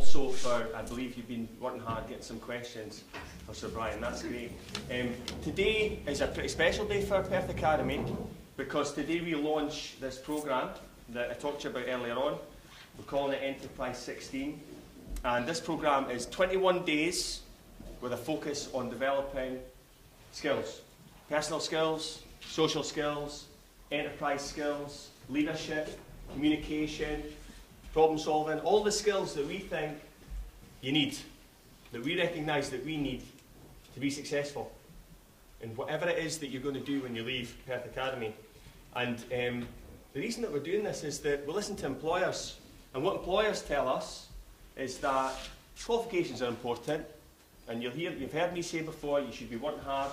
also for, I believe you've been working hard getting some questions for Sir Brian. That's great. Today is a pretty special day for Perth Academy because today we launch this programme that I talked to you about earlier on. We're calling it Enterprise 16. And this programme is 21 days with a focus on developing skills. Personal skills, social skills, enterprise skills, leadership, communication, problem solving, all the skills that we think you need, that we recognise that we need to be successful in whatever it is that you're going to do when you leave Perth Academy. And the reason that we're doing this is that we listen to employers, and what employers tell us is that qualifications are important, and you've heard me say before, you should be working hard,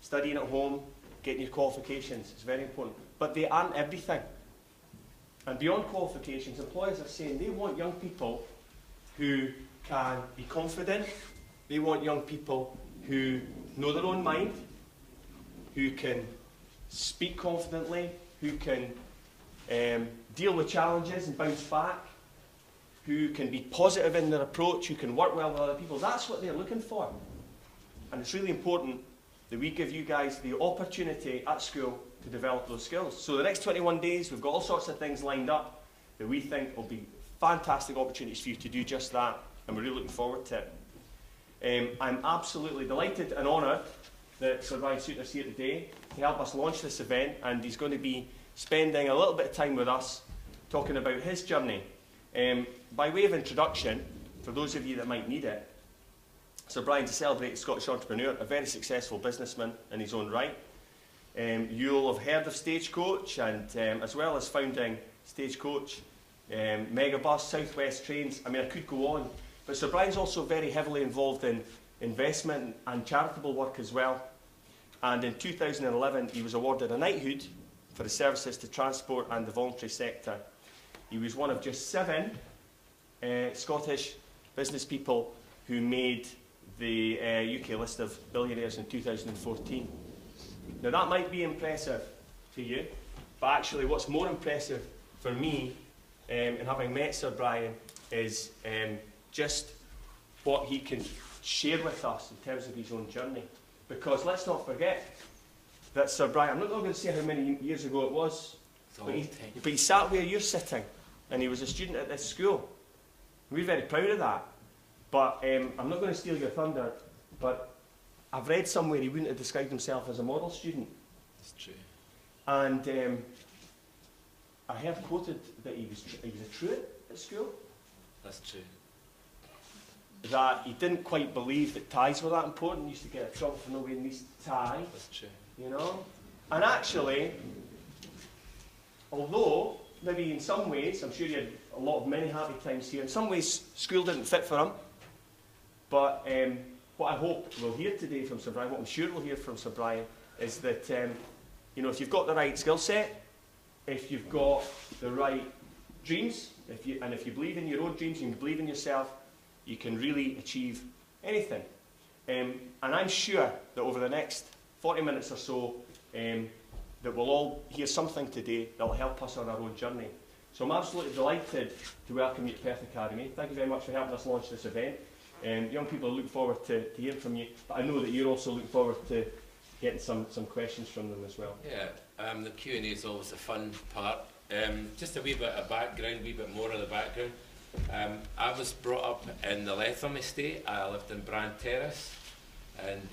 studying at home, getting your qualifications. It's very important. But they aren't everything. And beyond qualifications, employers are saying they want young people who can be confident. They want young people who know their own mind, who can speak confidently, who can deal with challenges and bounce back, who can be positive in their approach, who can work well with other people. That's what they're looking for. And it's really important that we give you guys the opportunity at school to develop those skills. So the next 21 days, we've got all sorts of things lined up that we think will be fantastic opportunities for you to do just that, and we're really looking forward to it. I'm absolutely delighted and honoured that Sir Brian Souter is here today to help us launch this event, and he's going to be spending a little bit of time with us talking about his journey. By way of introduction, for those of you that might need it, Sir Brian's a celebrated Scottish entrepreneur, a very successful businessman in his own right. You'll have heard of Stagecoach, and as well as founding Stagecoach, Megabus, South West Trains. I mean, I could go on. But Sir Brian's also very heavily involved in investment and charitable work as well. And in 2011, he was awarded a knighthood for his services to transport and the voluntary sector. He was one of just 7 Scottish business people who made the UK list of billionaires in 2014. Now that might be impressive to you, but actually what's more impressive for me, in having met Sir Brian, is just what he can share with us in terms of his own journey. Because let's not forget that Sir Brian, I'm not going to say how many years ago it was, but he sat where you're sitting, and he was a student at this school. We're very proud of that. But I'm not going to steal your thunder, but I've read somewhere he wouldn't have described himself as a model student. That's true. And I heard quoted that he was a truant at school. That's true. That he didn't quite believe that ties were that important. He used to get in trouble for not wearing his tie. That's true. You know? And actually, although maybe in some ways, I'm sure you had a lot of many happy times here, in some ways school didn't fit for him. But what I hope we'll hear today from Sir Brian, what I'm sure we'll hear from Sir Brian, is that you know, if you've got the right skill set, if you've got the right dreams, if you believe in your own dreams and you believe in yourself, you can really achieve anything. And I'm sure that over the next 40 minutes or so, that we'll all hear something today that will help us on our own journey. So I'm absolutely delighted to welcome you to Perth Academy. Thank you very much for helping us launch this event. Young people are looking forward to hearing from you, but I know that you're also looking forward to getting some questions from them as well. Yeah, the Q&A is always a fun part. Just a wee bit of background, wee bit more of the background. I was brought up in the Letham estate. I lived in Brand Terrace, and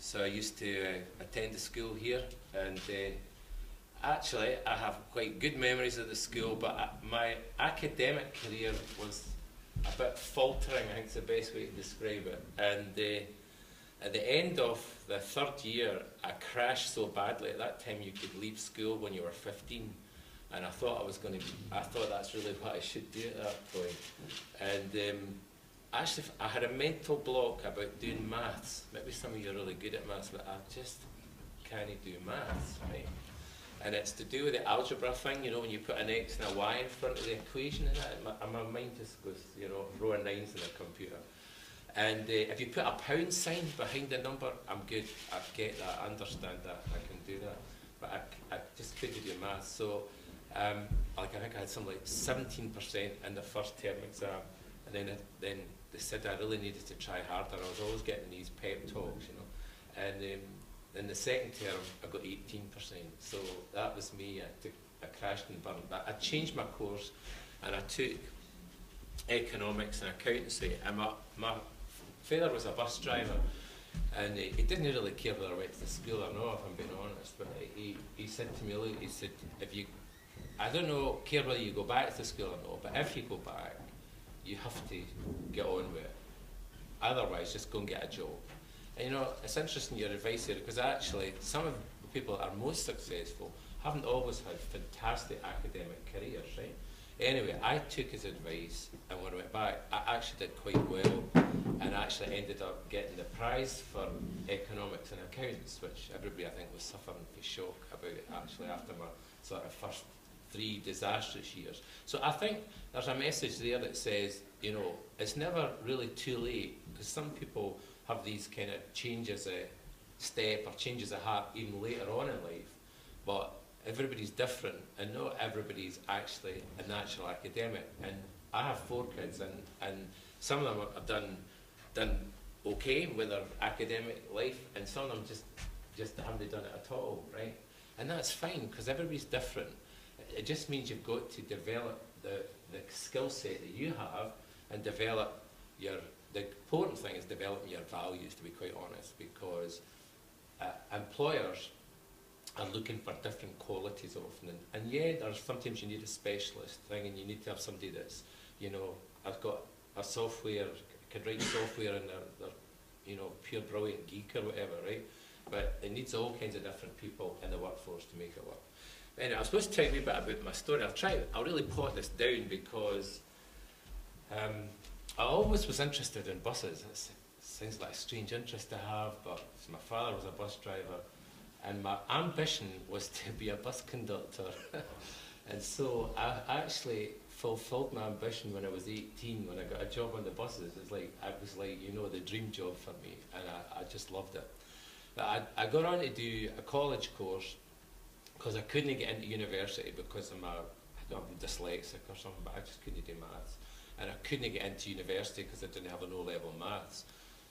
so I used to attend the school here, and actually I have quite good memories of the school, but my academic career was a bit faltering, I think is the best way to describe it. And at the end of the 3rd year, I crashed so badly. At that time, you could leave school when you were 15, and I thought I thought that's really what I should do at that point. And actually, I had a mental block about doing maths. Maybe some of you are really good at maths, but I just can't do maths, right? And it's to do with the algebra thing, you know, when you put an X and a Y in front of the equation and that, my mind just goes, you know, row of 9s in a computer. And if you put a pound sign behind the number, I'm good. I get that, I understand that, I can do that. But I just couldn't do maths. So, like I think I had something like 17% in the first term exam. And then they said I really needed to try harder. I was always getting these pep talks, you know. And in the second term, I got 18%. So that was me. I crashed and burned. But I changed my course, and I took economics and accountancy. And my father was a bus driver, and he didn't really care whether I went to school or not, if I'm being honest. But he said to me, look, he said, I don't know, care whether you go back to school or not, but if you go back, you have to get on with it. Otherwise, just go and get a job. And you know, it's interesting your advice here, because actually, some of the people that are most successful haven't always had fantastic academic careers, right? Anyway, I took his advice, and when I went back, I actually did quite well, and actually ended up getting the prize for economics and accounts, which everybody, I think, was suffering for shock about it, actually, after my sort of first 3 disastrous years. So I think there's a message there that says, you know, it's never really too late, because some people have these kind of changes of step or changes of heart even later on in life, but everybody's different, and not everybody's actually a natural academic. And I have 4 kids, and some of them have done okay with their academic life, and some of them just haven't done it at all, right? And that's fine, because everybody's different. It just means you've got to develop the skill set that you have, and develop the important thing is developing your values, to be quite honest, because employers are looking for different qualities often. And yeah, sometimes you need a specialist thing, and you need to have somebody that's, you know, I've got a software, could write software, and they're you know, pure brilliant geek or whatever, right? But it needs all kinds of different people in the workforce to make it work. Anyway, I was supposed to tell you a bit about my story. I'll really pot this down, because I always was interested in buses. It sounds like a strange interest to have, but my father was a bus driver, and my ambition was to be a bus conductor. And so I actually fulfilled my ambition when I was 18, when I got a job on the buses. It was like, you know, the dream job for me, and I just loved it. But I got on to do a college course, because I couldn't get into university because I'm dyslexic or something, but I just couldn't do maths. And I couldn't get into university because I didn't have an O-level maths.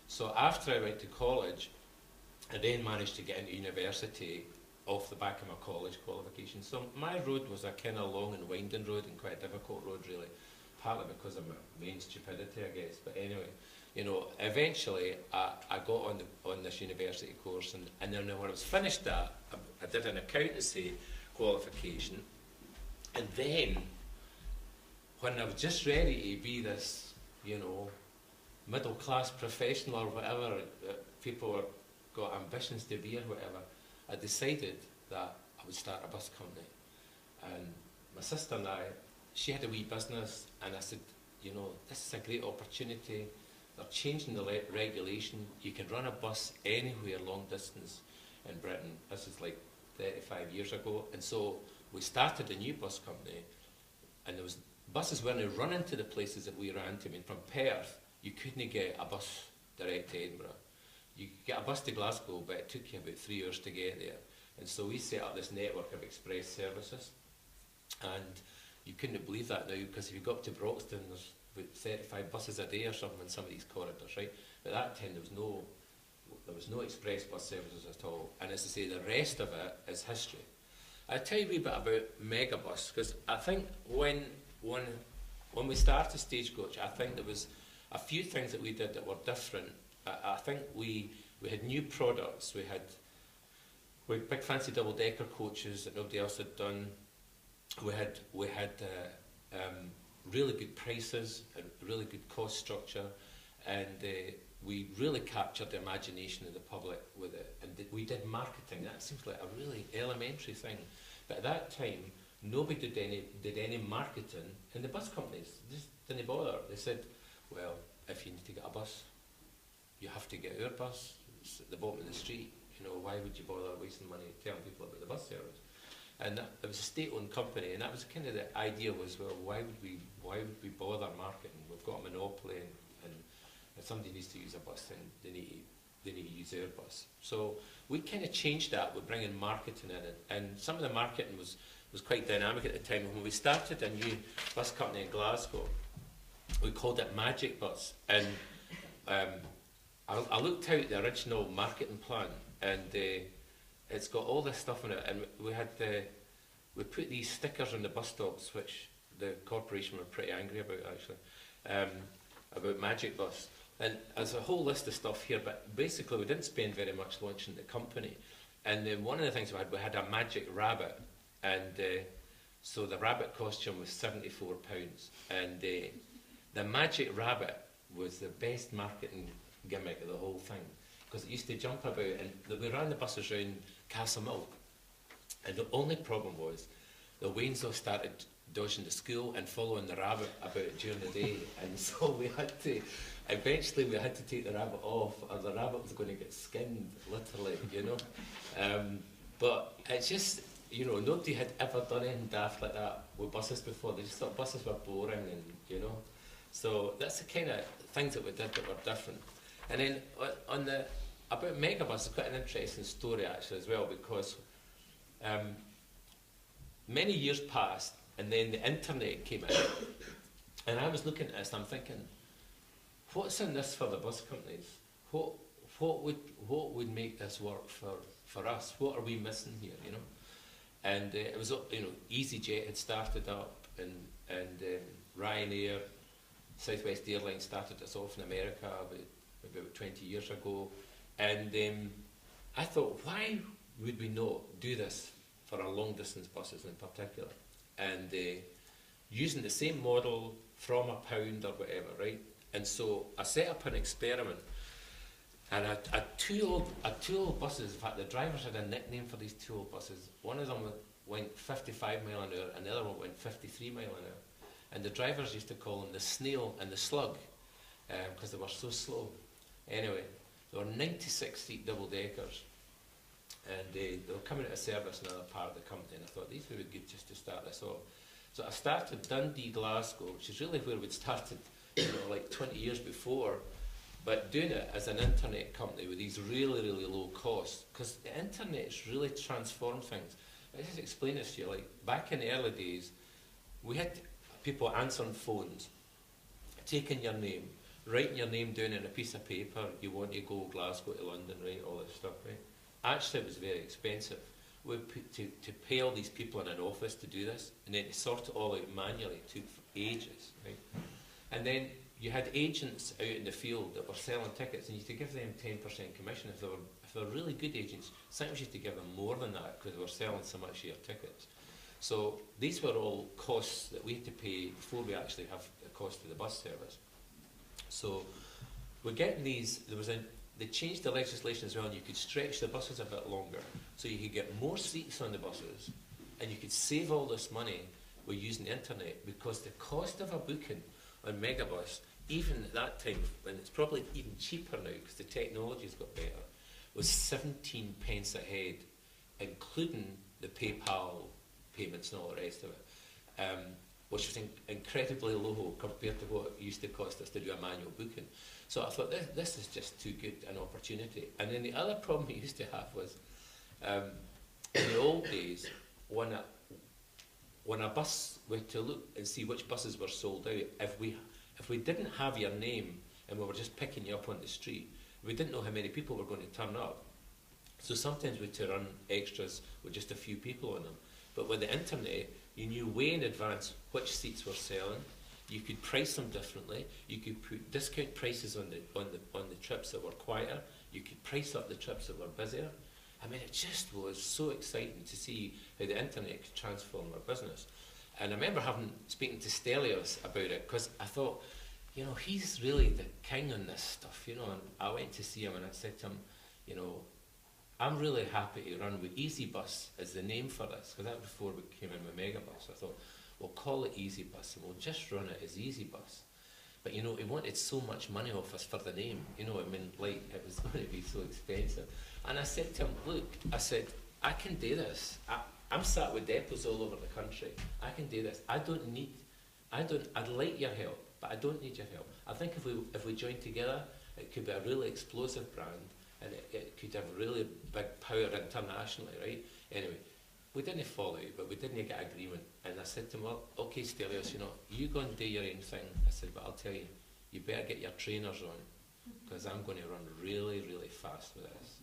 So after I went to college, I then managed to get into university off the back of my college qualification. So my road was a kind of long and winding road, and quite a difficult road, really, partly because of my main stupidity, I guess. But anyway, you know, eventually I got on this university course, and then when I was finished that, I did an accountancy qualification, and then when I was just ready to be this, you know, middle-class professional or whatever people got ambitions to be or whatever, I decided that I would start a bus company. And my sister and I, she had a wee business, and I said, you know, this is a great opportunity. They're changing the regulation. You can run a bus anywhere long distance in Britain. This is like 35 years ago. And so we started a new bus company, and there was buses weren't running to the places that we ran to. I mean, from Perth, you couldn't get a bus direct to Edinburgh. You could get a bus to Glasgow, but it took you about 3 hours to get there. And so we set up this network of express services. And you couldn't believe that now, because if you go up to Broxton, there's about 35 buses a day or something in some of these corridors, right? But at that time, there was no express bus services at all. And as I say, the rest of it is history. I'll tell you a wee bit about Megabus, because I think when we started Stagecoach, I think there was a few things that we did that were different. I think we had new products. We had big fancy double-decker coaches that nobody else had done. We had really good prices and really good cost structure, and we really captured the imagination of the public with it. And we did marketing. That seems like a really elementary thing, but at that time nobody did any marketing in the bus companies. They just didn't bother. They said, well, if you need to get a bus, you have to get our bus. It's at the bottom of the street. You know, why would you bother wasting money telling people about the bus service? And it was a state-owned company, and that was kind of the idea was, well, why would we bother marketing? We've got a monopoly, and if somebody needs to use a bus, then they need to use our bus. So we kind of changed that with bringing marketing in it, and some of the marketing was quite dynamic at the time. When we started a new bus company in Glasgow, we called it Magic Bus. And I looked out the original marketing plan, and it's got all this stuff in it. And we put these stickers on the bus stops, which the corporation were pretty angry about, actually, about Magic Bus. And there's a whole list of stuff here, but basically we didn't spend very much launching the company. And one of the things we had a magic rabbit, and so the rabbit costume was £74, and the magic rabbit was the best marketing gimmick of the whole thing, because it used to jump about, and we ran the buses around Castlemilk, and the only problem was the Waynesville started dodging the school and following the rabbit about during the day, and so eventually we had to take the rabbit off, or the rabbit was going to get skinned, literally, you know. But it's just, you know, nobody had ever done anything daft like that with buses before. They just thought buses were boring, and, you know. So that's the kind of things that we did that were different. And then about Megabus, it's quite an interesting story actually as well, because many years passed, and then the internet came in, and I was looking at this and I'm thinking, what's in this for the bus companies? What would make this work for us? What are we missing here, you know? And it was, you know, EasyJet had started up, and Ryanair, Southwest Airlines started us off in America about 20 years ago. And I thought, why would we not do this for our long distance buses in particular? And using the same model from £1 or whatever, right? And so I set up an experiment, and I had two old buses. In fact, the drivers had a nickname for these two old buses. One of them went 55 mile an hour, and the other one went 53 mile an hour. And the drivers used to call them the snail and the slug, because they were so slow. Anyway, they were 96-seat double-deckers, and they were coming out of service in another part of the company, and I thought these would be good just to start this off. So I started Dundee, Glasgow, which is really where we'd started, you know, like 20 years before, but doing it as an internet company with these really, really low costs, because the internet has really transformed things. I just explain this to you, like back in the early days, we had people answering phones, taking your name, writing your name down on a piece of paper, you want to go Glasgow to London, right, all this stuff, right? Actually, it was very expensive. We put to pay all these people in an office to do this, and then to sort it all out manually took ages, right? And then you had agents out in the field that were selling tickets, and you used to give them 10% commission if they were really good agents. Sometimes you used to give them more than that because they were selling so much of your tickets. So these were all costs that we had to pay before we actually have the cost of the bus service. So we're getting these. They changed the legislation as well, and you could stretch the buses a bit longer, so you could get more seats on the buses, and you could save all this money by using the internet, because the cost of a booking on Megabus, even at that time, when it's probably even cheaper now because the technology's got better, was 17 pence a head, including the PayPal payments and all the rest of it, which was incredibly low compared to what it used to cost us to do a manual booking. So I thought, this is just too good an opportunity. And then the other problem we used to have was, in the old days, when a bus, we had to look and see which buses were sold out. If we didn't have your name and we were just picking you up on the street, we didn't know how many people were going to turn up. So sometimes we had to run extras with just a few people on them. But with the internet, you knew way in advance which seats were selling. You could price them differently. You could put discount prices on the trips that were quieter. You could price up the trips that were busier. I mean, it just was so exciting to see how the internet could transform our business. And I remember speaking to Stelios about it, because I thought, you know, he's really the king on this stuff, you know. And I went to see him and I said to him, you know, I'm really happy to run with EasyBus as the name for this, because that was before we came in with Megabus. I thought, we'll call it EasyBus and we'll just run it as EasyBus. But you know, he wanted so much money off us for the name, you know, I mean, like, it was going to be so expensive. And I said to him, look, I said, I can do this. I'm sat with depots all over the country. I can do this. I'd like your help, but I don't need your help. I think if we join together, it could be a really explosive brand, and it could have really big power internationally, right? Anyway, we didn't follow it, but we didn't get agreement. And I said to him, well, okay, Stelios, you know, you go and do your own thing. I said, but I'll tell you, you better get your trainers on, because I'm going to run really, really fast with this.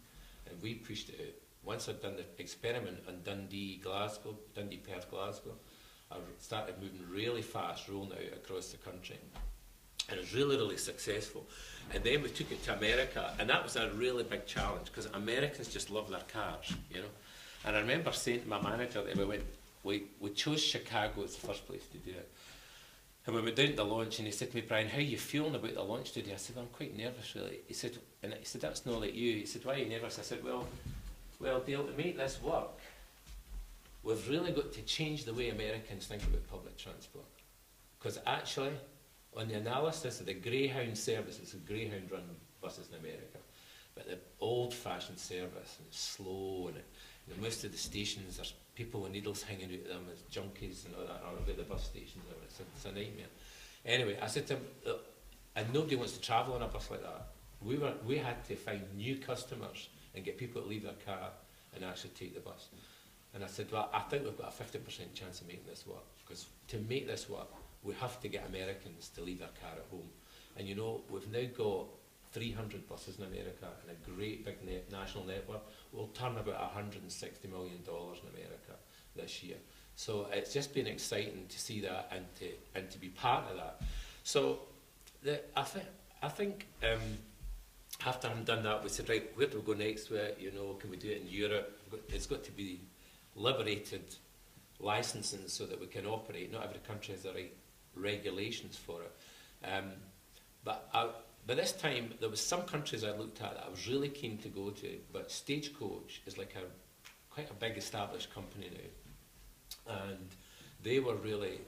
And we pushed it out. Once I'd done the experiment on Dundee, Perth, Glasgow, I started moving really fast, rolling it out across the country. And it was really, really successful. And then we took it to America, and that was a really big challenge, because Americans just love their cars, you know. And I remember saying to my manager that we chose Chicago as the first place to do it. And we went down to the launch, and he said to me, Brian, how are you feeling about the launch today? I said, well, I'm quite nervous, really. He said, that's not like you. He said, why are you nervous? I said, well, Dale, to make this work, we've really got to change the way Americans think about public transport. Because actually, on the analysis of the Greyhound service, it's a Greyhound run buses in America, but the old-fashioned service, and it's slow, and most of the stations, there's people with needles hanging out of them as junkies and all that, or about the bus stations, it's a nightmare. Anyway, I said to him, and nobody wants to travel on a bus like that. We had to find new customers and get people to leave their car and actually take the bus. And I said, well, I think we've got a 50% chance of making this work, because to make this work, we have to get Americans to leave their car at home. And you know, we've now got 300 buses in America and a great big national network. We'll turn about $160 million in America this year. So it's just been exciting to see that and to be part of that. So I think after I've done that, we said, right, where do we go next with it? You know, can we do it in Europe? It's got to be liberated licensing so that we can operate. Not every country has the right regulations for it. But by this time, there was some countries I looked at that I was really keen to go to, but Stagecoach is like quite a big established company now. And they were really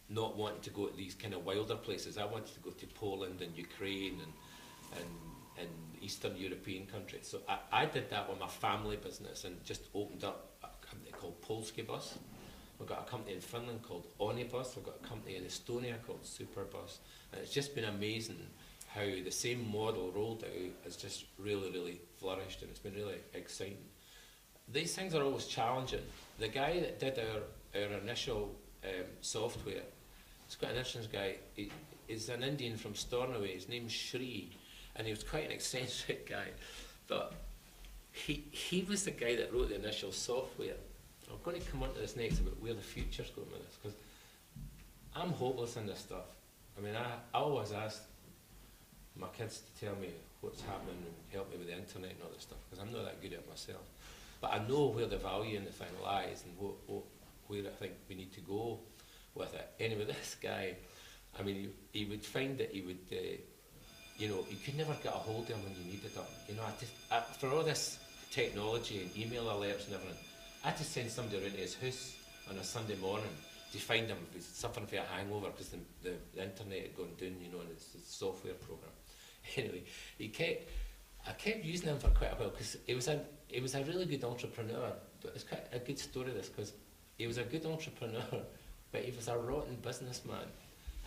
not wanting to go to these kind of wilder places. I wanted to go to Poland and Ukraine and Eastern European countries. So I did that with my family business and just opened up a company called Polski Bus. We've got a company in Finland called Onibus. We've got a company in Estonia called Superbus. And it's just been amazing how the same model rolled out has just really, really flourished, and it's been really exciting. These things are always challenging. The guy that did our initial software, he's quite an interesting guy. He's an Indian from Stornoway. His name's Shri, and he was quite an eccentric guy. But he was the guy that wrote the initial software. I'm going to come on to this next about where the future's going with this, because I'm hopeless in this stuff. I mean, I always ask my kids to tell me what's happening and help me with the internet and all this stuff, because I'm not that good at it myself. But I know where the value in the thing lies and where I think we need to go with it. Anyway, this guy, I mean, he would find that he would, you know, you could never get a hold of him when you needed him. You know, for all this technology and email alerts and everything, I had to send somebody around to his house on a Sunday morning to find him if he's suffering from a hangover because the internet had gone down, you know, and it's a software program. Anyway, I kept using him for quite a while because he was a really good entrepreneur. But it's quite a good story, this, because he was a good entrepreneur, but he was a rotten businessman.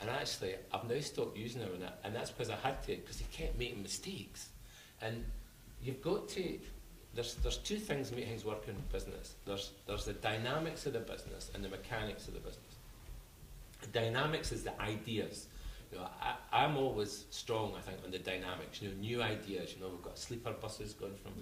And actually, I've now stopped using him, and that's because I had to, because he kept making mistakes. And you've got to. There's two things that make things work in business. There's the dynamics of the business and the mechanics of the business. The dynamics is the ideas. You know, I'm always strong, I think, on the dynamics. You know, new ideas. You know, we've got sleeper buses going from.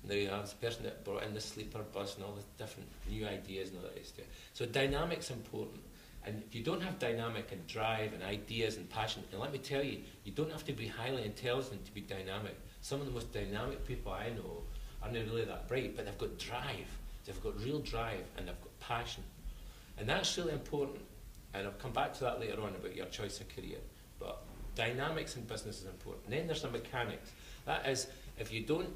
Now you have the person that brought in the sleeper bus and all the different new ideas and all that stuff. So dynamics important. And if you don't have dynamic and drive and ideas and passion, and let me tell you, you don't have to be highly intelligent to be dynamic. Some of the most dynamic people I know aren't really that bright, but they've got drive. They've got real drive and they've got passion. And that's really important. And I'll come back to that later on about your choice of career. But dynamics in business is important. And then there's the mechanics. That is, if you don't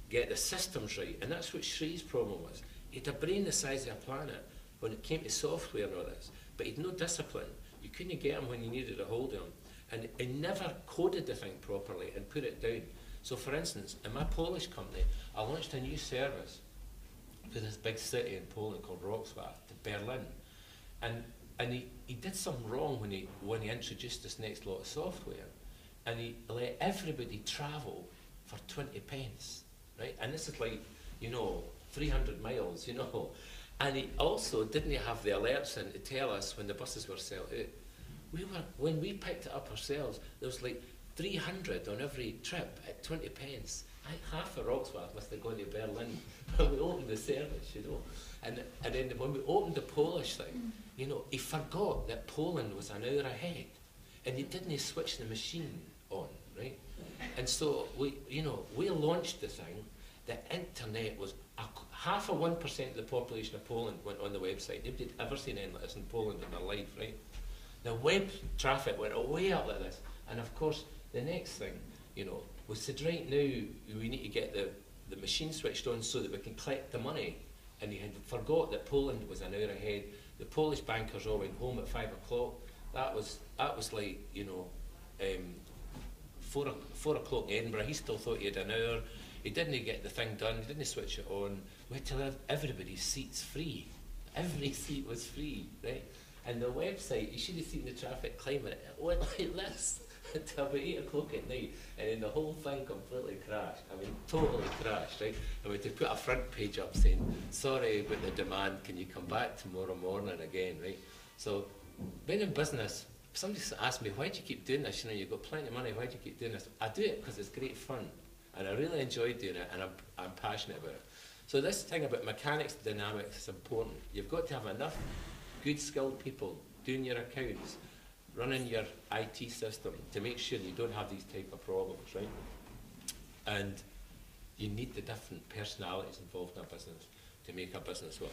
get the systems right, and that's what Shree's problem was. He had a brain the size of a planet when it came to software and all this, but he had no discipline. You couldn't get him when you needed a hold of him. And he never coded the thing properly and put it down. So for instance, in my Polish company, I launched a new service for this big city in Poland called Wrocław to Berlin. And he did something wrong when he introduced this next lot of software. And he let everybody travel for 20 pence, right? And this is like, you know, 300 miles, you know. And he also didn't have the alerts in to tell us when the buses were sold out. When we picked it up ourselves, there was like 300 on every trip at 20 pence. I think half of Roxworth must have gone to Berlin when we opened the service, you know. And then when we opened the Polish thing, you know, he forgot that Poland was an hour ahead, and he didn't switch the machine on, right? And so we launched the thing. The internet was half of 1% of the population of Poland went on the website. Nobody had ever seen anything like this in Poland in their life, right? The web traffic went way up like this, and of course the next thing, you know, we said, right now we need to get the machine switched on so that we can collect the money. And he had forgot that Poland was an hour ahead. The Polish bankers all went home at 5 o'clock. That was like, you know, 4 o'clock in Edinburgh. He still thought he had an hour. He didn't get the thing done. He didn't switch it on. We had to have everybody's seats free. Every seat was free, right? And the website, you should have seen the traffic climbing. It went like this until about 8 o'clock at night, and then the whole thing completely crashed. I mean, totally crashed, right? And we had to put a front page up saying, sorry about the demand, can you come back tomorrow morning again, right? So, being in business, if somebody asks me, why do you keep doing this? You know, you've got plenty of money, why do you keep doing this? I do it because it's great fun, and I really enjoy doing it, and I'm passionate about it. So this thing about mechanics dynamics is important. You've got to have enough good skilled people doing your accounts, running your IT system to make sure you don't have these type of problems, right? And you need the different personalities involved in a business to make a business work.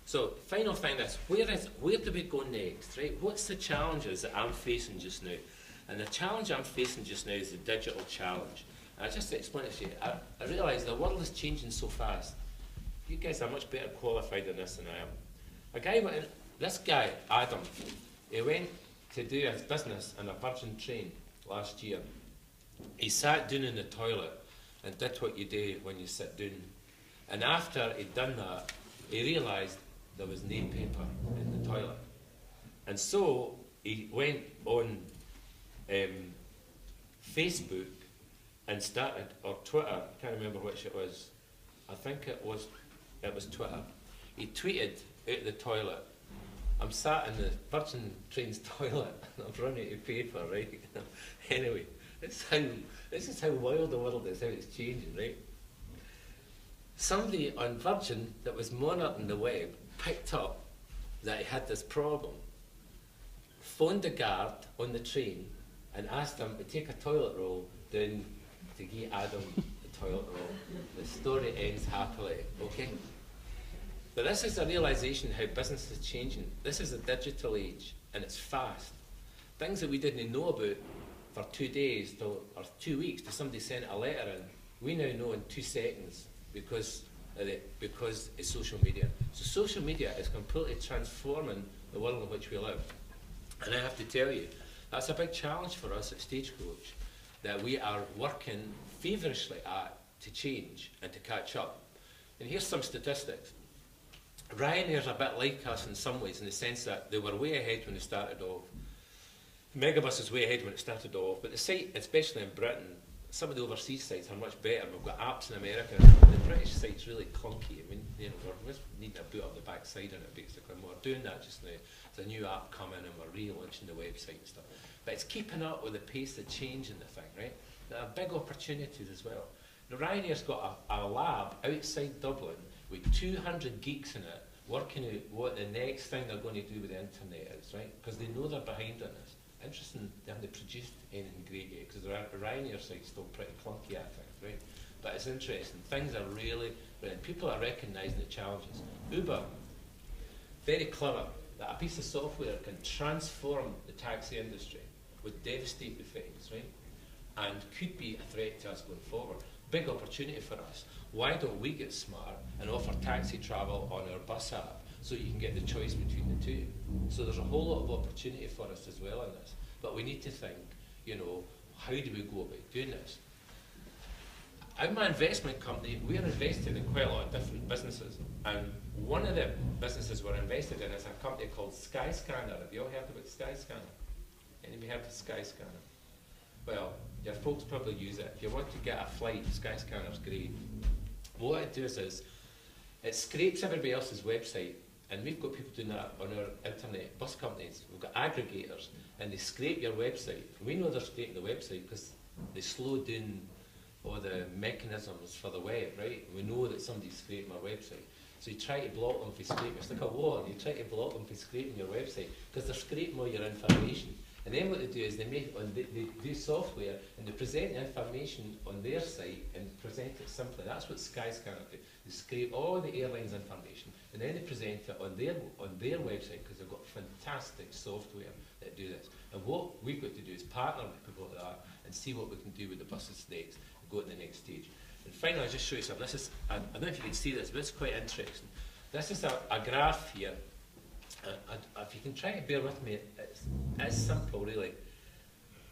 So, final thing is, where do we go next, right? What's the challenges that I'm facing just now? And the challenge I'm facing just now is the digital challenge. And I just to explain it to you, I realise the world is changing so fast. You guys are much better qualified in this than I am. This guy, Adam, he went to do his business in a Virgin train last year. He sat down in the toilet and did what you do when you sit down. And after he'd done that, he realised there was no paper in the toilet. And so he went on Facebook and started, or Twitter, I can't remember which it was. I think it was Twitter. He tweeted out the toilet, I'm sat in the Virgin train's toilet and I'm running out of paper, right? Anyway, this is how wild the world is, how it's changing, right? Somebody on Virgin that was monitoring the web picked up that he had this problem, phoned the guard on the train and asked him to take a toilet roll down to give Adam the toilet roll. The story ends happily, okay? But this is a realisation how business is changing. This is a digital age, and it's fast. Things that we didn't know about for 2 days or 2 weeks till somebody sent a letter in, we now know in 2 seconds because it's social media. So social media is completely transforming the world in which we live. And I have to tell you, that's a big challenge for us at Stagecoach, that we are working feverishly at to change and to catch up. And here's some statistics. Ryanair's a bit like us in some ways, in the sense that they were way ahead when they started off. Megabus is way ahead when it started off, but the site, especially in Britain, some of the overseas sites are much better. We've got apps in America. The British site's really clunky. I mean, you know, we're just needing a boot up the backside on it, basically. And we're doing that just now. There's a new app coming and we're relaunching the website and stuff. But it's keeping up with the pace of change in the thing, right? There are big opportunities as well. Now, Ryanair's got a lab outside Dublin with 200 geeks in it, working out what the next thing they're going to do with the internet is, right? Because they know they're behind on this. Interesting, they haven't produced anything great yet, because the Ryanair site's still pretty clunky, I think, right? But it's interesting. Things are really, people are recognising the challenges. Uber, very clever, that a piece of software can transform the taxi industry with devastating effects, right? And could be a threat to us going forward. Big opportunity for us. Why don't we get smart and offer taxi travel on our bus app so you can get the choice between the two? So there's a whole lot of opportunity for us as well in this. But we need to think, you know, how do we go about doing this? In my investment company, we're invested in quite a lot of different businesses. And one of the businesses we're invested in is a company called Skyscanner. Have you all heard about Skyscanner? Anybody heard of Skyscanner? Well, your folks probably use it. If you want to get a flight, Skyscanner's great. What it does is, it scrapes everybody else's website, and we've got people doing that on our internet, bus companies. We've got aggregators, and they scrape your website. We know they're scraping the website because they slow down all the mechanisms for the web, right? We know that somebody's scraping our website. So you try to block them for scraping. It's like a war. You try to block them for scraping your website because they're scraping all your information. And then what they do is they do software and they present the information on their site and present it simply. That's what Skyscanner do. They scrape all the airlines' information and then they present it on their website because they've got fantastic software that do this. And what we've got to do is partner with people like that and see what we can do with the buses next and go to the next stage. And finally, I'll just show you something. This is, I don't know if you can see this, but it's quite interesting. This is a graph here. If you can try to bear with me, it's simple, really.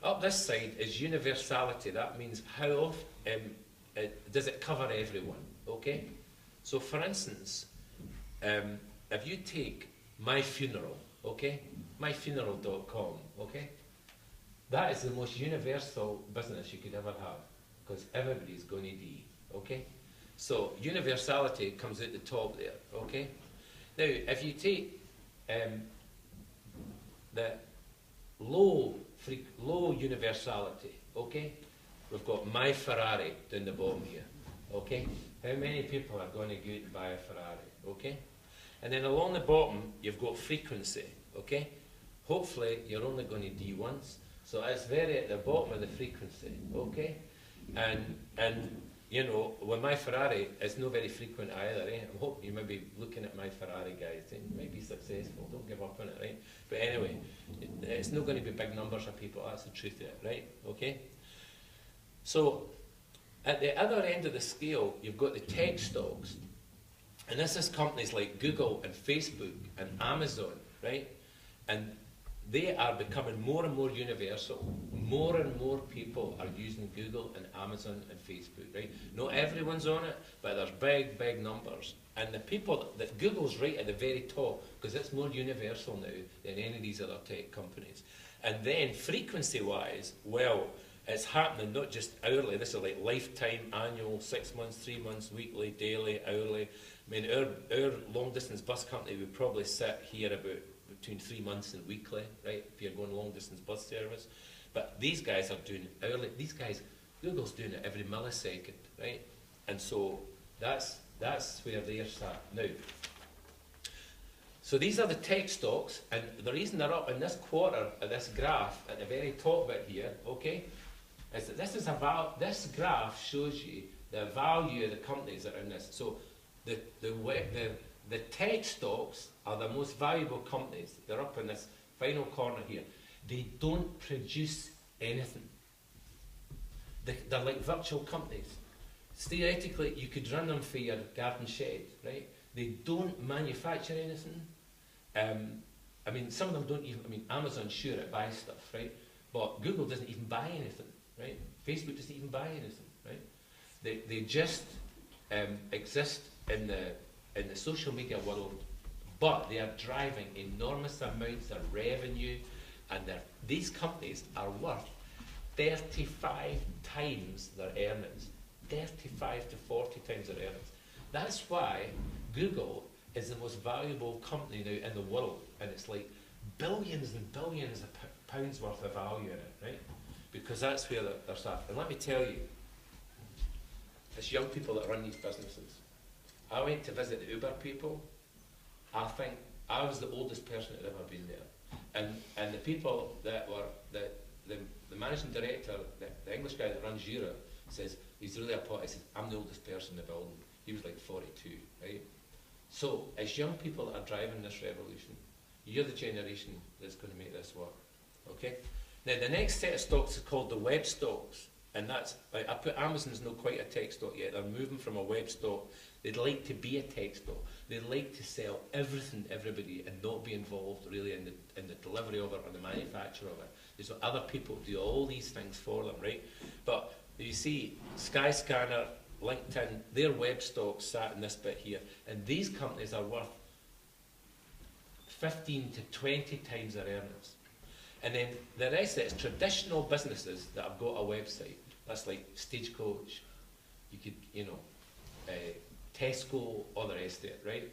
Up this side is universality. That means how often does it cover everyone, okay? So, for instance, if you take My Funeral, okay? myfuneral.com, okay? That is the most universal business you could ever have because everybody's going to die, okay? So, universality comes at the top there, okay? Now, if you take the low universality, okay? We've got My Ferrari down the bottom here, okay? How many people are going to go out and buy a Ferrari, okay? And then along the bottom, you've got frequency, okay? Hopefully, you're only going to do once, so it's very at the bottom of the frequency, okay? And you know, with My Ferrari, it's not very frequent either, eh? I hope you may be looking at My Ferrari, guys. It might be successful. Don't give up on it, right? But anyway, it's not going to be big numbers of people. That's the truth of it, right? Okay? So, at the other end of the scale, you've got the tech stocks. And this is companies like Google and Facebook and Amazon, right? And they are becoming more and more universal. More and more people are using Google and Amazon and Facebook, right? Not everyone's on it, but there's big, big numbers. And the people, that Google's right at the very top, because it's more universal now than any of these other tech companies. And then frequency-wise, well, it's happening not just hourly, this is like lifetime, annual, 6 months, 3 months, weekly, daily, hourly. I mean, our long-distance bus company would probably sit here about between 3 months and weekly, right, if you're going long-distance bus service. But these guys are doing hourly. These guys, Google's doing it every millisecond, right? And so that's where they're sat now. So these are the tech stocks, and the reason they're up in this quarter of this graph at the very top bit here, okay, is that this graph shows you the value of the companies that are in this. So the tech stocks are the most valuable companies. They're up in this final corner here. They don't produce anything. They're like virtual companies. Theoretically, you could run them for your garden shed, right? They don't manufacture anything. I mean, some of them don't even, I mean, Amazon, sure, it buys stuff, right? But Google doesn't even buy anything, right? Facebook doesn't even buy anything, right? They just exist in the social media world, but they are driving enormous amounts of revenue, and these companies are worth 35 times their earnings. 35 to 40 times their earnings. That's why Google is the most valuable company now in the world, and it's like billions and billions of pounds worth of value in it, right? Because that's where they're sat. And let me tell you, it's young people that run these businesses. I went to visit the Uber people. I think I was the oldest person that had ever been there. And the people that were, the managing director, the English guy that runs Europe, says, he's really a pot. He says, I'm the oldest person in the building. He was like 42, right? So, as young people that are driving this revolution, you're the generation that's going to make this work, okay? Now, the next set of stocks is called the web stocks. And that's, I put Amazon's not quite a tech stock yet. They're moving from a web stock. They'd like to be a tech stock. They'd like to sell everything to everybody and not be involved really in the delivery of it or the manufacture of it. There's other people who do all these things for them, right? But you see, Skyscanner, LinkedIn, their web stocks sat in this bit here. And these companies are worth 15 to 20 times their earnings. And then the rest of it is traditional businesses that have got a website. That's like Stagecoach, you could, Tesco, all the rest of it, right?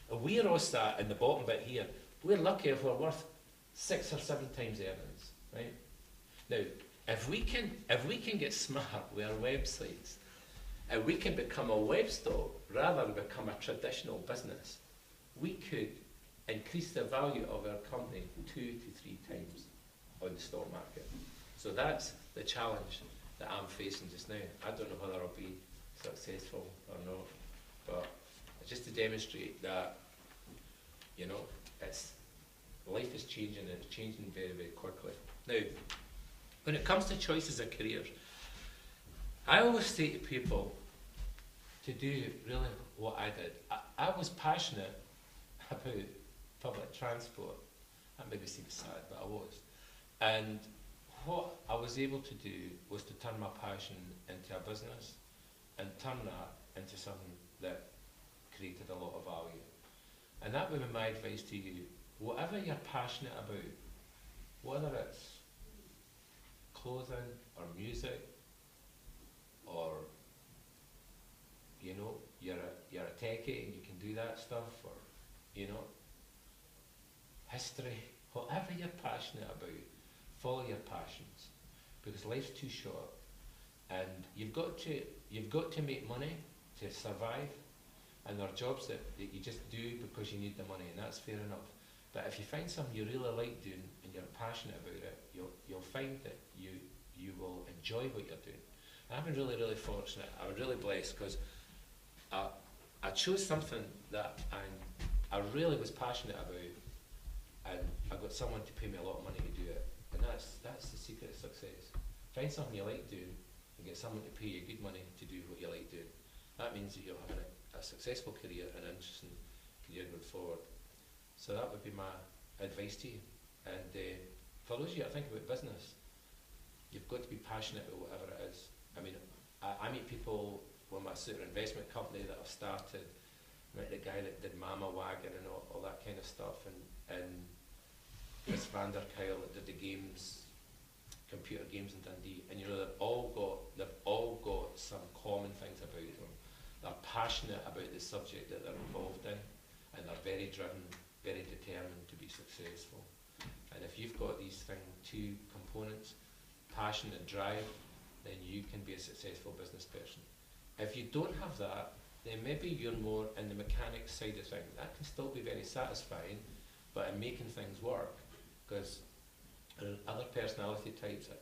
And we're all sat in the bottom bit here. We're lucky if we're worth 6 or 7 times earnings, right? Now, if we can get smart with our websites, and we can become a web store rather than become a traditional business, we could increase the value of our company 2 to 3 times on the stock market. So that's the challenge that I'm facing just now. I don't know whether I'll be successful or not, but just to demonstrate that, you know, life is changing, and it's changing very, very quickly. Now, when it comes to choices of careers, I always say to people to do really what I did. I was passionate about public transport. That maybe seems sad, but I was. And what I was able to do was to turn my passion into a business and turn that into something that created a lot of value. And that would be my advice to you. Whatever you're passionate about, whether it's clothing or music, or you know, you're a techie and you can do that stuff, or you know, history, whatever you're passionate about, follow your passions, because life's too short, and you've got to make money to survive, and there are jobs that you just do because you need the money, and that's fair enough. But if you find something you really like doing and you're passionate about it, you'll find that you will enjoy what you're doing. And I've been really, really fortunate. I was really blessed because I chose something that I really was passionate about, and I got someone to pay me a lot of money to do it. And that's the secret of success. Find something you like doing and get someone to pay you good money to do what you like doing. That means that you're having a successful career and an interesting career going forward. So that would be my advice to you. And for those of you that think about business, you've got to be passionate about whatever it is. I mean, I meet people with my Souter investment company that I've started. I met the guy that did Mama Wagon and all that kind of stuff, and Chris Van der Kyle that did the games, computer games in Dundee. And you know, they've all got some common things about them. They're passionate about the subject that they're involved in, and they're very driven, very determined to be successful. And if you've got these two components, passion and drive, then you can be a successful business person. If you don't have that, then maybe you're more in the mechanics side of things. That can still be very satisfying, but in making things work, because other personality types that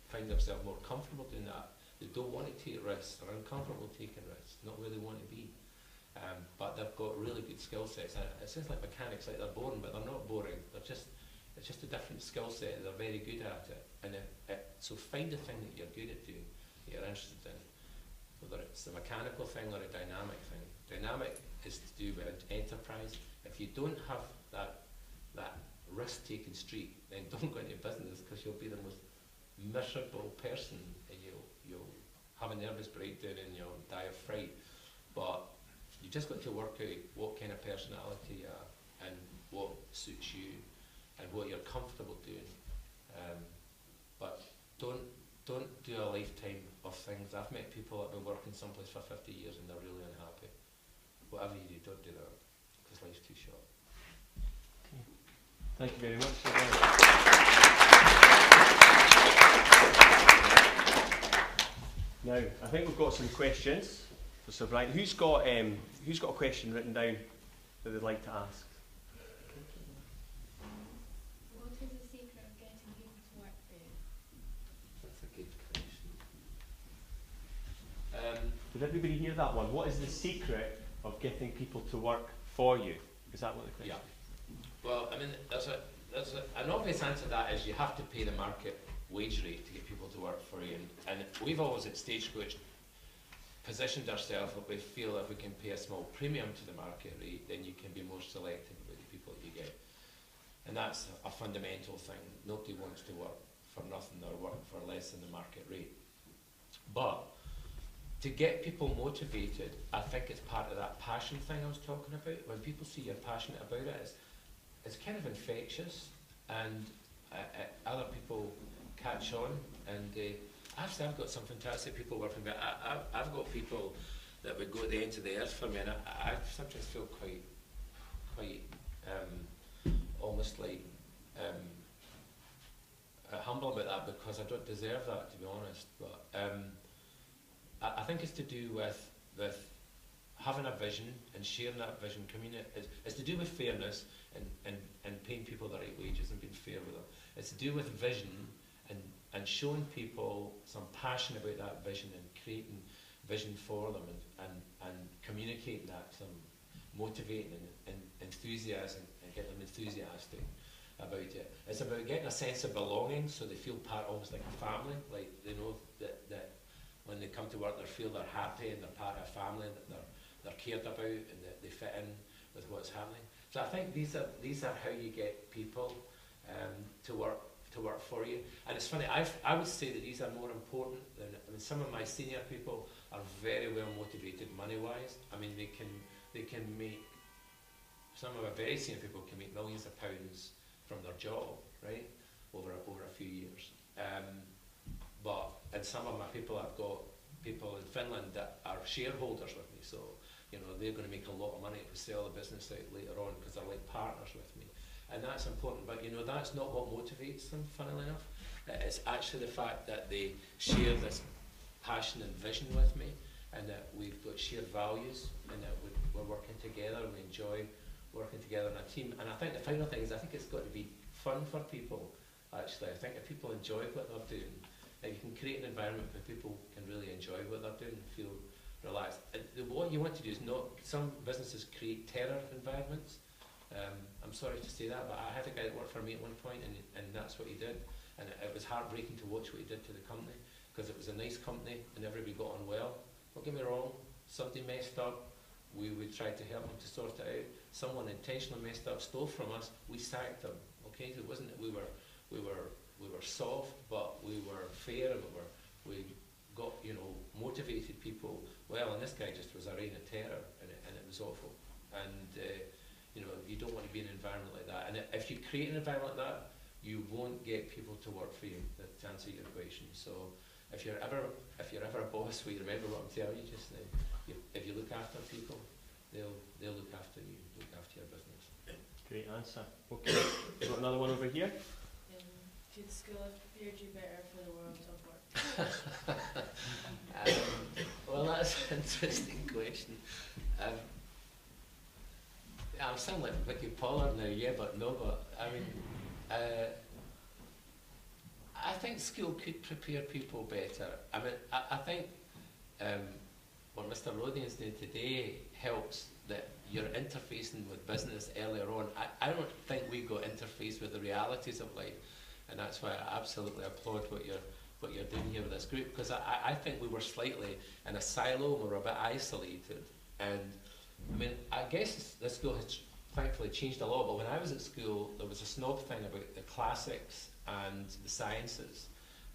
find themselves more comfortable doing that. They don't want to take risks, they're uncomfortable taking risks, not where they want to be. But they've got really good skill sets. And it sounds like mechanics, like they're boring, but they're not boring. It's just a different skill set. They're very good at it. And so find a thing that you're good at doing, that you're interested in, whether it's a mechanical thing or a dynamic thing. Dynamic is to do with enterprise. If you don't have that risk-taking streak, then don't go into business, because you'll be the most miserable person, and you'll have a nervous breakdown and you'll die of fright. But you've just got to work out what kind of personality you are and what suits you and what you're comfortable doing. But don't do a lifetime of things. I've met people that have been working someplace for 50 years and they're really unhappy. Whatever you do, don't do that, because life's too short. Okay. Thank you very much. Now, I think we've got some questions for Sir Brian. Who's got a question written down that they'd like to ask? What is the secret of getting people to work for you? That's a good question. Did everybody hear that one? What is the secret of getting people to work for you? Is that what the question is? Yeah. Well, I mean, an obvious answer to that is you have to pay the market wage rate to get people to work for you. And we've always at Stagecoach positioned ourselves that we feel if we can pay a small premium to the market rate, then you can be more selective about the people that you get. And that's a fundamental thing. Nobody wants to work for nothing or work for less than the market rate. But to get people motivated, I think it's part of that passion thing I was talking about. When people see you're passionate about it, it's kind of infectious, and other people catch on. And I've got some fantastic people working with me. I've got people that would go at the ends of the earth for me, and I sometimes feel quite almost like humble about that, because I don't deserve that, to be honest. But I think it's to do with having a vision and sharing that vision. It's to do with fairness and paying people the right wages and being fair with them. It's to do with vision and showing people some passion about that vision and creating vision for them and communicating that, some motivating and enthusiasm, and getting them enthusiastic about it. It's about getting a sense of belonging, so they feel part, almost like a family, like they know that when they come to work they feel they're happy and they're part of a family, that they're cared about and that they fit in with what's happening. So I think these are how you get people to work for you. And it's funny, I would say that these are more important than, I mean, some of my senior people are very well motivated money-wise. I mean, they can make, some of our very senior people can make millions of pounds from their job, right, over a few years. And some of my people, I've got people in Finland that are shareholders with me, so you know they're going to make a lot of money if we sell the business out later on, because they're like partners with me, and that's important. But you know, that's not what motivates them, funnily enough. It's actually the fact that they share this passion and vision with me, and that we've got shared values, and that we're working together, and we enjoy working together in a team. And I think the final thing is, I think it's got to be fun for people, actually. I think if people enjoy what they're doing, if you can create an environment where people can really enjoy what they're doing and feel relaxed. What you want to do is not, some businesses create terror environments. I'm sorry to say that, but I had a guy that worked for me at one point, and that's what he did. And it was heartbreaking to watch what he did to the company, because it was a nice company and everybody got on well. Don't get me wrong, somebody messed up, we would try to help them to sort it out. Someone intentionally messed up, stole from us, we sacked them. Okay, so it wasn't that we were soft, but we were fair, and we got, you know, motivated people well. And this guy just was a reign of terror, and it was awful. And you know, you don't want to be in an environment like that. And if you create an environment like that, you won't get people to work for you. To answer your question, so if you're ever a boss, will you remember what I'm telling you just now? If you look after people, they'll look after you, look after your business. Great answer. Okay, we've got another one over here. Should school have prepared you better for the world of work? Well, that's an interesting question. I'm sounding like Vicky Pollard now, yeah, but no, but I mean, I think school could prepare people better. I mean, I think what Mr. Rodian's doing today helps, that you're interfacing with business earlier on. I don't think we got interfaced with the realities of life, and that's why I absolutely applaud what you're doing here with this group, because I think we were slightly in a silo, we were a bit isolated. And I mean, I guess the school has thankfully changed a lot, but when I was at school, there was a snob thing about the classics and the sciences.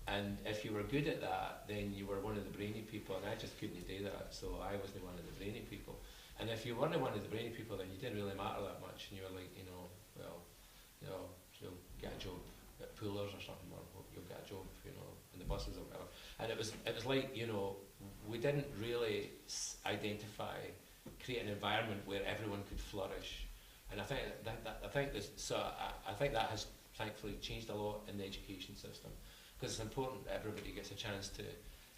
And if you were good at that, then you were one of the brainy people, and I just couldn't do that, so I wasn't one of the brainy people. And if you weren't one of the brainy people, then you didn't really matter that much, and you were like, you know, well, you know, you'll get a job at Pullers or something, or you'll get a job, you know, in the buses or whatever. And it was like, you know, we didn't really create an environment where everyone could flourish. And I think I think that has thankfully changed a lot in the education system, because it's important that everybody gets a chance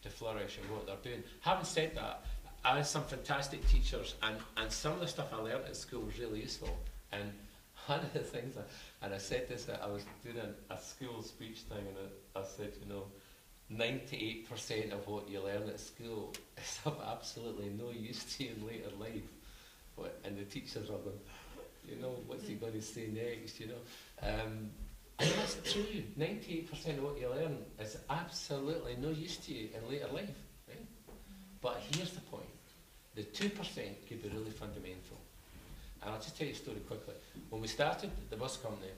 to flourish in what they're doing. Having said that, I had some fantastic teachers, and some of the stuff I learned at school was really useful. And one of the things, and I said this, I was doing a school speech thing, and I said, you know, 98% of what you learn at school is of absolutely no use to you in later life. And the teachers are them, you know, what's he going to say next, you know? And that's true. 98% of what you learn is absolutely no use to you in later life, right? But here's the point. The 2% could be really fundamental. And I'll just tell you a story quickly. When we started the bus company,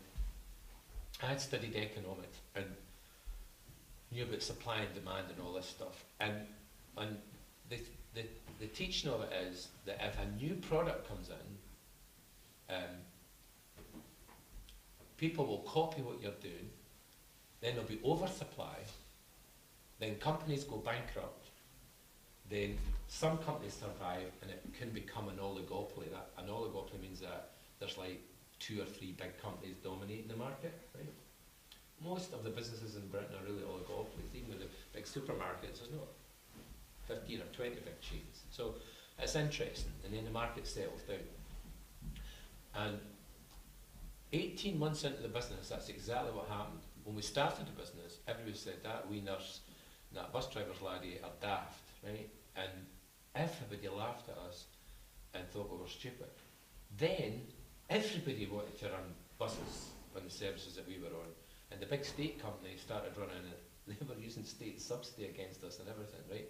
I had studied economics and knew about supply and demand and all this stuff. And the teaching of it is that if a new product comes in, people will copy what you're doing, then there'll be oversupply, then companies go bankrupt, then some companies survive and it can become an oligopoly. An oligopoly means that there's like 2 or 3 big companies dominating the market, right? Most of the businesses in Britain are really oligopolies, even with the big supermarkets. There's not 15 or 20 big chains. So it's interesting, and then the market settles down. And 18 months into the business, that's exactly what happened. When we started the business, everybody said that wee nurse and that bus driver's laddie are daft, right? And everybody laughed at us and thought we were stupid. Then everybody wanted to run buses on the services that we were on. And the big state companies started running it. They were using state subsidy against us and everything, right?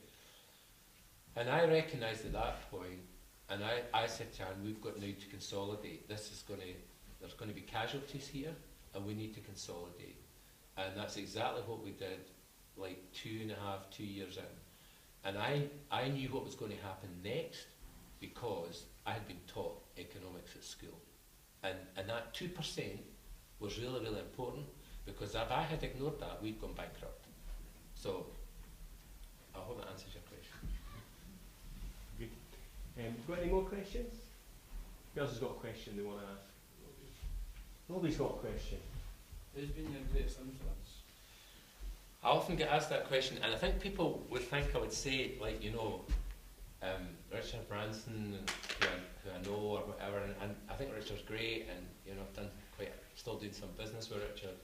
And I recognised at that point, and I said to Anne, we've got now to consolidate. There's going to be casualties here, and we need to consolidate. And that's exactly what we did, like 2 years in. And I knew what was going to happen next because I had been taught economics at school. And that 2% was really, really important, because if I had ignored that, we'd gone bankrupt. So I hope that answers your question. Good. Got any more questions? Who else has got a question they want to ask? Nobody's got a question. Who's been your greatest influence? I often get asked that question, and I think people would think I would say, like, you know, Richard Branson, who I know or whatever, and I think Richard's great, and you know, still doing some business with Richard.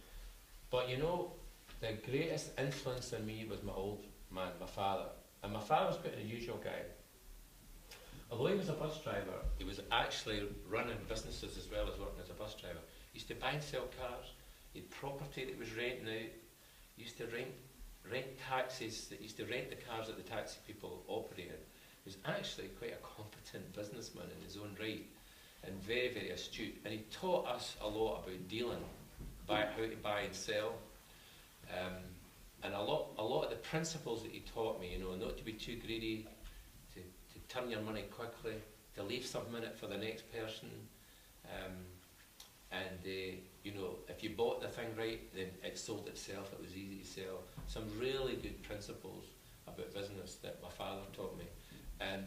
But you know, the greatest influence on me was my old man, my father. And my father was quite an unusual guy. Although he was a bus driver, he was actually running businesses as well as working as a bus driver. He used to buy and sell cars. He had property that he was renting out. He used to rent taxis. He used to rent the cars that the taxi people operated. He was actually quite a competent businessman in his own right, and very, very astute. And he taught us a lot about dealing, how to buy and sell, and a lot of the principles that he taught me. You know, not to be too greedy, to turn your money quickly, to leave some minute for the next person, and you know, if you bought the thing right, then it sold itself. It was easy to sell. Some really good principles about business that my father taught me. And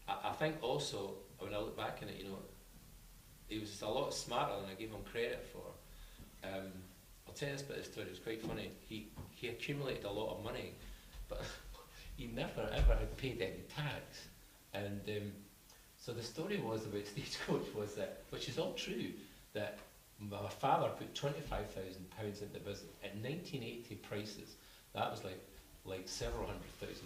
I think also, when I look back on it, you know, he was a lot smarter than I gave him credit for. I'll tell you this bit of the story, it's quite funny. He accumulated a lot of money, but he never ever had paid any tax. And so the story was about Stagecoach was that, which is all true, that my father put £25,000 into the business. At 1980 prices, that was like several £100,000,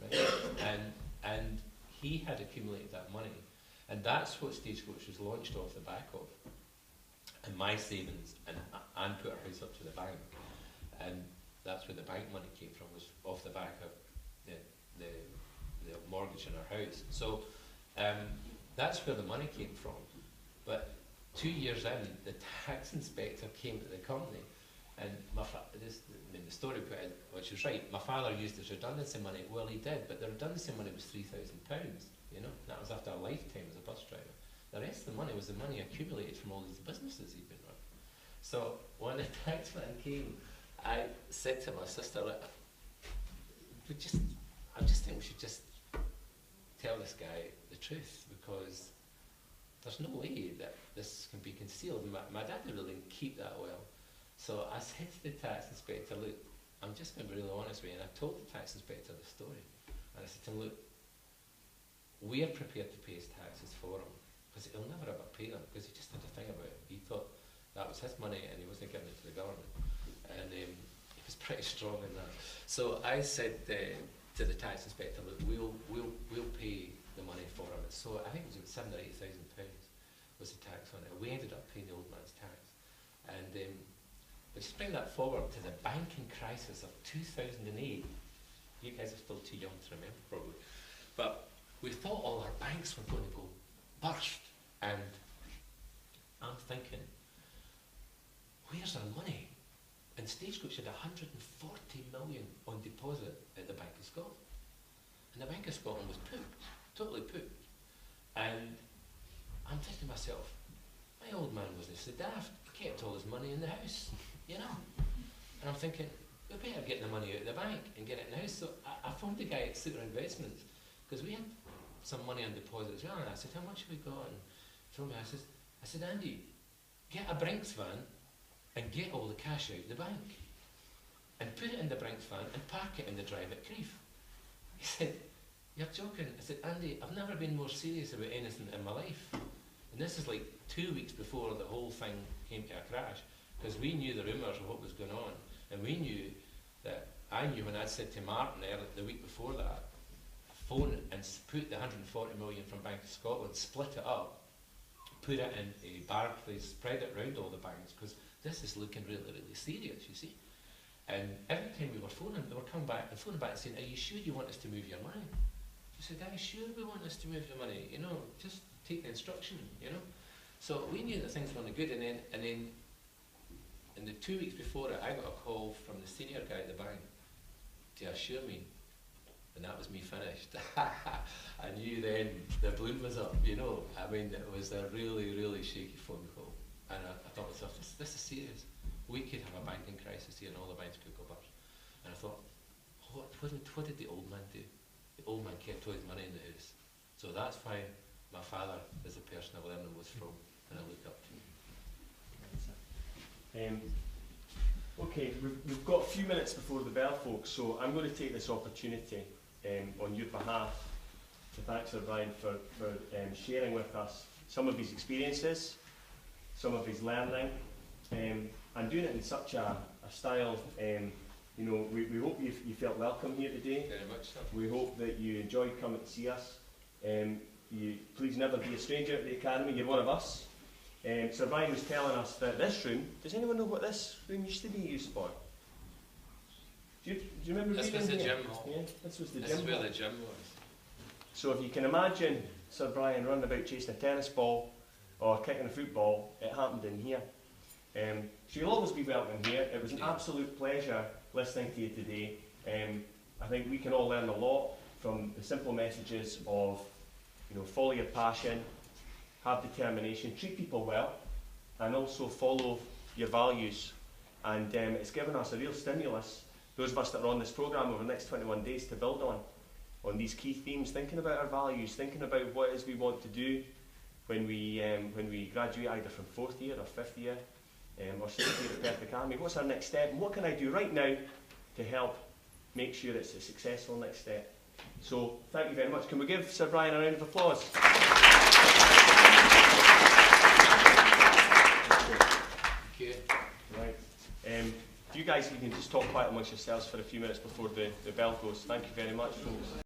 right? And he had accumulated that money, and that's what Stagecoach was launched off the back of. And my savings, and Anne put her house up to the bank, and that's where the bank money came from, was off the back of the mortgage in our house. So that's where the money came from. But 2 years in, the tax inspector came to the company, and the story put in, which was right, my father used his redundancy money. Well, he did, but the redundancy money was £3,000, you know, and that was after a lifetime as a bus driver. The rest of the money was the money accumulated from all these businesses he'd been running. So when the tax man came, I said to my sister, I just think we should just tell this guy the truth, because there's no way that this can be concealed. My dad really didn't keep that well. So I said to the tax inspector, look, I'm just going to be really honest with you. And I told the tax inspector the story. And I said to him, look, we are prepared to pay his taxes for him, because he'll never ever pay them, because he just had a thing about it. He thought that was his money and he wasn't giving it to the government. And he was pretty strong in that. So I said to the tax inspector, look, we'll pay the money for him. So I think it was about £7,000 or £8,000 was the tax on it. We ended up paying the old man's tax. And let's bring that forward to the banking crisis of 2008. You guys are still too young to remember, probably. But we thought all our banks were going to go burst. And I'm thinking, where's our money? And Stagecoach had 140 million on deposit at the Bank of Scotland. And the Bank of Scotland was pooped, totally pooped. And I'm thinking to myself, my old man wasn't so daft. He kept all his money in the house, you know. And I'm thinking, we better get the money out of the bank and get it now. So I phoned the guy at Souter Investments, because we had some money on deposit as well, and I said, how much have we got? And he told me, I said, Andy, get a Brinks van and get all the cash out of the bank and put it in the Brinks van and park it in the drive at Crieff. He said, you're joking. I said, Andy, I've never been more serious about anything in my life. And this is like 2 weeks before the whole thing came to a crash, because we knew the rumours of what was going on, and we knew that, I knew when I'd said to Martin the week before that, phone and put the 140 million from Bank of Scotland, split it up, put it in a Barclays, spread it round all the banks, because this is looking really, really serious, you see. And every time we were phoning, they were coming back and phoning back and saying, are you sure you want us to move your money? I said, are you sure we want us to move your money? You know, just take the instruction, you know. So we knew that things were going good, and then in the 2 weeks before it, I got a call from the senior guy at the bank to assure me, and that was me finished. I knew then the balloon was up, you know. I mean, it was a really, really shaky phone call, and I thought to myself, this is serious. We could have a banking crisis here, and all the banks could go bust. And I thought, what did the old man do? The old man kept all his money in the house. So that's why my father is the person I learned was from, and I look up to. Okay, we've got a few minutes before the bell, folks, so I'm going to take this opportunity on your behalf to thank Sir Brian for sharing with us some of his experiences, some of his learning, and doing it in such a style. You know, we hope you felt welcome here today. Very much so. We hope that you enjoyed coming to see us. Please never be a stranger at the Academy, you're one of us. Sir Brian was telling us that this room, does anyone know what this room used to be used for? Do you remember This was the gym hall. Yeah, this was the This gym is where hall. the gym was. So if you can imagine Sir Brian running about chasing a tennis ball or kicking a football, it happened in here. So you'll always be welcome here. It was an absolute pleasure listening to you today. I think we can all learn a lot from the simple messages of, you know, follow your passion, have determination, treat people well, and also follow your values. And it's given us a real stimulus, those of us that are on this programme over the next 21 days, to build on these key themes, thinking about our values, thinking about what it is we want to do when we graduate either from 4th year or 5th year or 6th year at Perth Academy. What's our next step, and what can I do right now to help make sure it's a successful next step? So thank you very much. Can we give Sir Brian a round of applause? Thank you. Right. You guys, you can just talk quiet amongst yourselves for a few minutes before the bell goes. Thank you very much, folks.